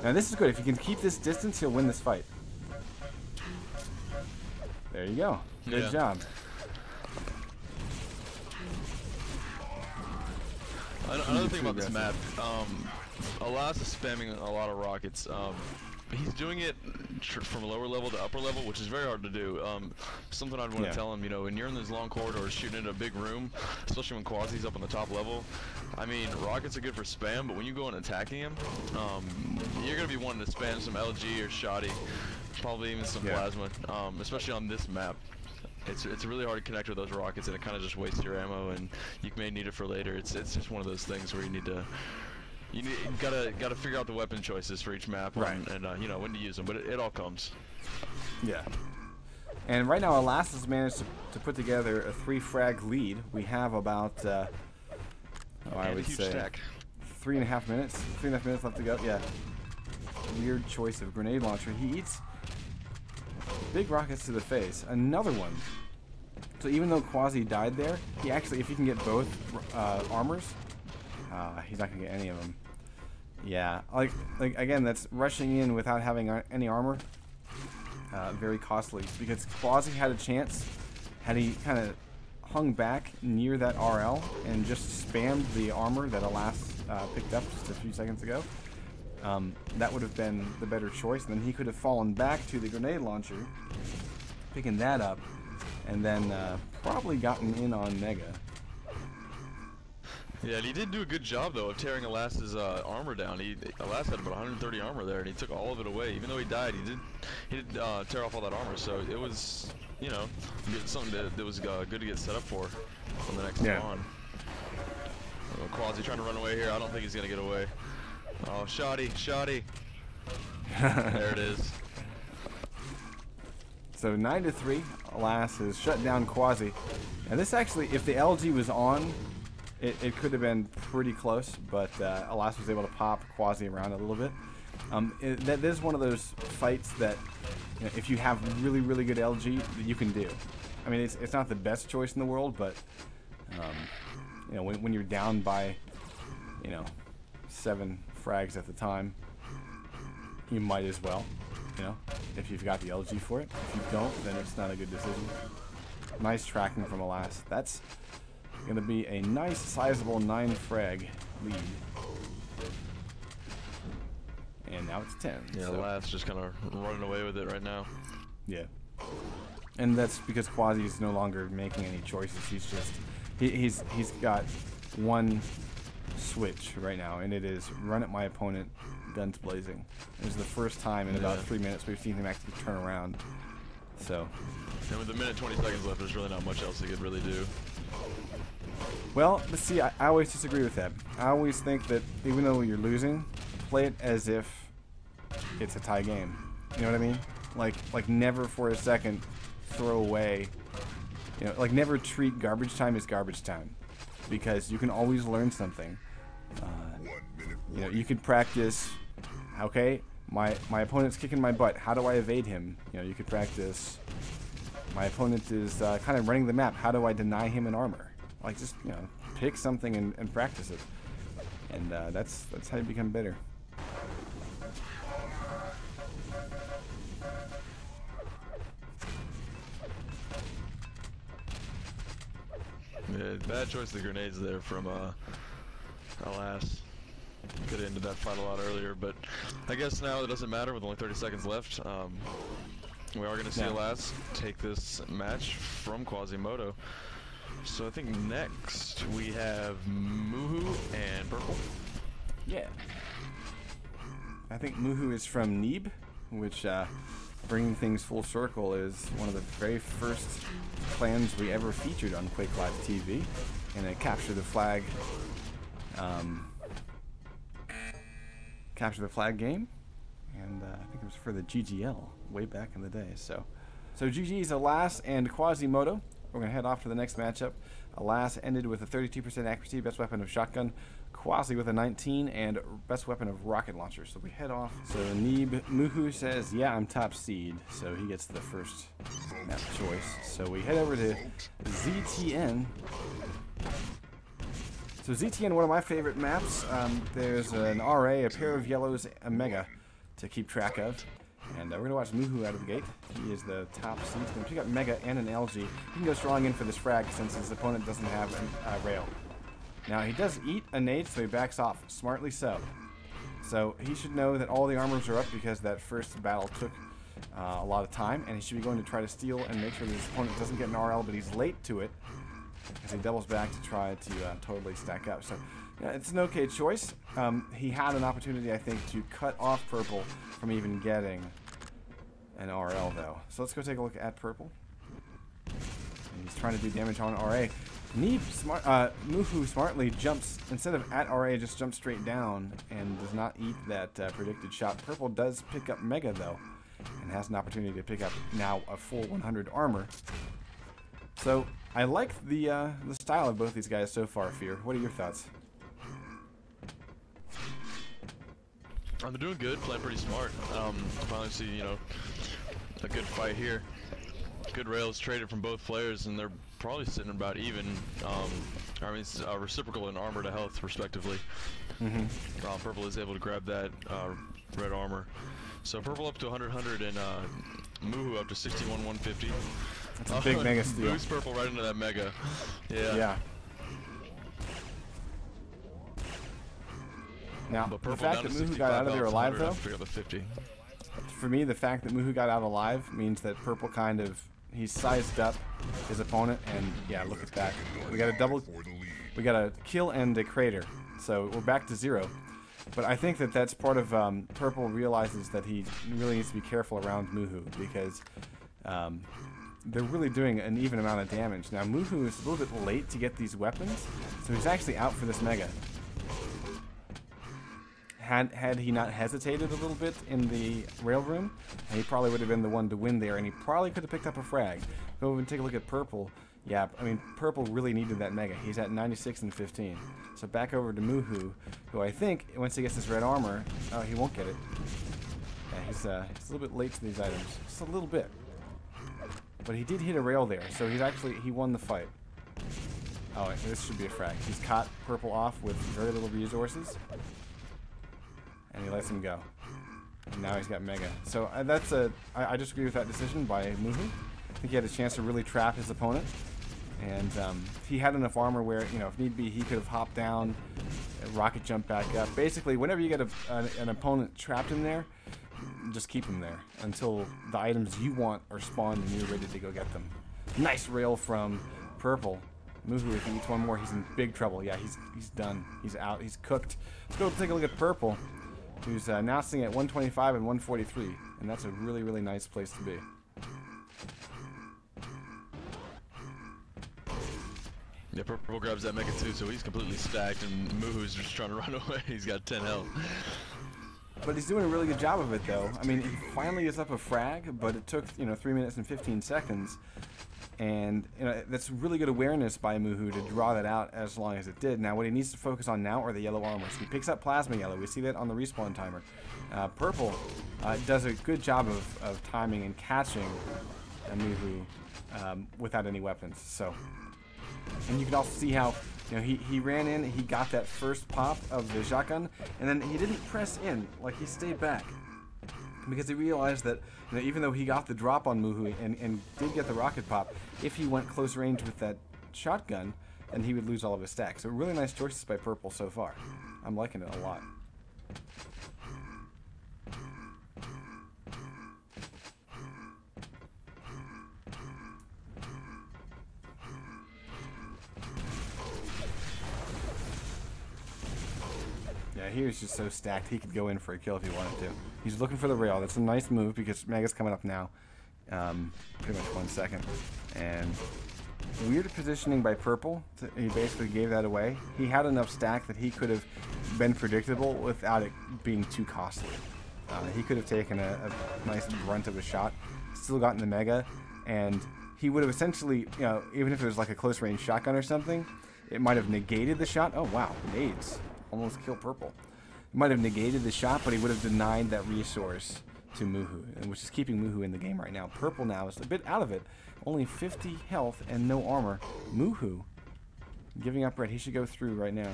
Now this is good. If you can keep this distance, he'll win this fight. There you go. Good job. Another thing about this map, Alas is spamming a lot of rockets. He's doing it from lower level to upper level, which is very hard to do. Something I'd want to tell him, you know, when you're in these long corridors shooting into a big room, especially when Quasi's up on the top level, I mean, rockets are good for spam, but when you go and attacking him, you're going to be wanting to spam some LG or Shoddy, probably even some plasma, especially on this map. It's really hard to connect with those rockets, and it kind of just wastes your ammo, and you may need it for later. It's just one of those things where you gotta figure out the weapon choices for each map, and you know when to use them. But it all comes. Yeah. And right now, Alas has managed to put together a 3-frag lead. We have about I would say 3.5 minutes. 3.5 minutes left to go. Yeah. Weird choice of grenade launcher. He eats big rockets to the face. Another one. So even though Quasi died there, he actually, if he can get both armors, he's not gonna get any of them. Yeah, like again, that's rushing in without having any armor. Very costly, because Quasi had a chance had he kind of hung back near that RL and just spammed the armor that Alas picked up just a few seconds ago. That would have been the better choice, and then he could have fallen back to the grenade launcher, picking that up, and then probably gotten in on Mega. Yeah, and he did do a good job though of tearing Alas's armor down. Alas had about 130 armor there, and he took all of it away. Even though he died, he did tear off all that armor. So it was, you know, something that was good to get set up for on the next spawn. Quasi trying to run away here. I don't think he's gonna get away. Oh, Shoddy. There it is. So 9-3, Alas has shut down Quasi. And this actually, if the LG was on, it could have been pretty close, but Alas was able to pop Quasi around a little bit. That is one of those fights that, you know, if you have really, really good LG, you can do. I mean, it's not the best choice in the world, but you know, when you're down by, you know, 7 frags at the time, you might as well, you know, if you've got the LG for it. If you don't, then it's not a good decision. Nice tracking from Alas. That's going to be a nice, sizable 9-frag lead. And now it's 10. Yeah, so Alas just kind of running away with it right now. Yeah. And that's because Quasi is no longer making any choices. He's just, he's got one switch right now, and it is run at my opponent, guns blazing. It was the first time in about 3 minutes we've seen him actually turn around. So. And with a minute 20 seconds left, there's really not much else he could really do. Well, but see, I always disagree with that. I always think that even though you're losing, play it as if it's a tie game. You know what I mean? Like never for a second throw away. You know, like never treat garbage time as garbage time, because you can always learn something. You know, you could practice. Okay, my opponent's kicking my butt. How do I evade him? You know, you could practice. My opponent is kind of running the map. How do I deny him an armor? Like, just, you know, pick something and practice it, and that's how you become better. Yeah, bad choice of the grenades there from Alas. Could have ended that fight a lot earlier, but I guess now it doesn't matter with only 30 seconds left. We are going to see Alas take this match from Quasimodo. So I think next we have Muhu and Purple. Yeah. I think Muhu is from Neeb, which, bringing things full circle, is one of the very first clans we ever featured on Quake Live TV in a capture the flag game, and I think it was for the GGL way back in the day. So GG's Alas and Quasimodo. We're going to head off to the next matchup. Alas ended with a 32% accuracy, best weapon of shotgun. Quasi with a 19, and best weapon of rocket launcher. So we head off. So Neeb Muhu says, yeah, I'm top seed. So he gets the first map choice. So we head over to ZTN. So ZTN, one of my favorite maps. There's an RA, a pair of yellows, a mega. to keep track of. And we're going to watch Muhu out of the gate. He is the top seed. He's going to pick up Mega and an LG. He can go strong in for this frag since his opponent doesn't have a rail. Now, he does eat a nade, so he backs off. Smartly so. So he should know that all the armors are up because that first battle took a lot of time, and he should be going to try to steal and make sure that his opponent doesn't get an RL, but he's late to it as he doubles back to try to totally stack up. So yeah, it's an okay choice. He had an opportunity, I think, to cut off Purple from even getting an RL, though. So let's go take a look at Purple. And he's trying to do damage on RA. Muhu smartly jumps, instead of at RA, just jumps straight down and does not eat that predicted shot. Purple does pick up Mega, though, and has an opportunity to pick up now a full 100 armor. So I like the style of both these guys so far, Fear. What are your thoughts? They're doing good, playing pretty smart. Finally see, you know, a good fight here. Good rails traded from both players, and they're probably sitting about even. I mean, it's reciprocal in armor to health, respectively. Purple is able to grab that red armor. So Purple up to 100, and Muhu up to 61, 150. That's a big Mega steal. Boost Purple right into that Mega. Yeah. Now, the fact that Muhu got out of there alive, though, for me, the fact that Muhu got out alive means that Purple kind of, he's sized up his opponent, and yeah, look at that. We got a kill and a crater, so we're back to 0. But I think that that's part of Purple realizes that he really needs to be careful around Muhu because they're really doing an even amount of damage. Now, Muhu is a little bit late to get these weapons, so he's actually out for this Mega. Had he not hesitated a little bit in the rail room, he probably would have been the one to win there, and he probably could have picked up a frag. Go over and take a look at Purple. Yeah, I mean, Purple really needed that Mega. He's at 96 and 15. So back over to Muhu, who I think, once he gets this red armor, oh, he won't get it. Yeah, he's a little bit late to these items. Just a little bit. But he did hit a rail there, so he won the fight. Oh, this should be a frag. He's caught Purple off with very little resources. And he lets him go. And now he's got Mega. So I just agree with that decision by Muhu. I think he had a chance to really trap his opponent. And he had enough armor where, you know, if need be, he could have hopped down, rocket jump back up. Basically, whenever you get an opponent trapped in there, just keep him there until the items you want are spawned and you're ready to go get them. Nice rail from Purple. Muhu, if he eats one more, he's in big trouble. Yeah, he's done. He's out. He's cooked. Let's go take a look at Purple, who's now sitting at 125 and 143, and that's a really, really nice place to be. Yeah, Purple grabs that Mega too, so he's completely stacked, and Muhu's just trying to run away. He's got 10 health. But he's doing a really good job of it, though. I mean, he finally gets up a frag, but it took, 3 minutes and 15 seconds. And that's really good awareness by Muhu to draw that out as long as it did. Now, what he needs to focus on now are the yellow armors. He picks up Plasma Yellow. We see that on the respawn timer. Purple does a good job of timing and catching Muhu without any weapons. So, and you can also see how he ran in, he got that first pop of the shotgun, and then he didn't press in. Like, he stayed back. Because he realized that even though he got the drop on Muhu and did get the rocket pop, if he went close range with that shotgun, then he would lose all of his stacks. So really nice choices by Purple so far. I'm liking it a lot. Yeah, he was just so stacked he could go in for a kill if he wanted to. He's looking for the rail. That's a nice move because Mega's coming up now. Pretty much 1 second. And weird positioning by Purple. He basically gave that away. He had enough stack that he could have been predictable without it being too costly. He could have taken a nice grunt of a shot, still gotten the Mega, and he would have essentially, even if it was like a close range shotgun or something, it might have negated the shot. Oh wow, nades. Almost kill Purple. He might have negated the shot, but he would have denied that resource to Muhu, which is keeping Muhu in the game right now. Purple now is a bit out of it. Only 50 health and no armor. Muhu giving up red. He should go through right now.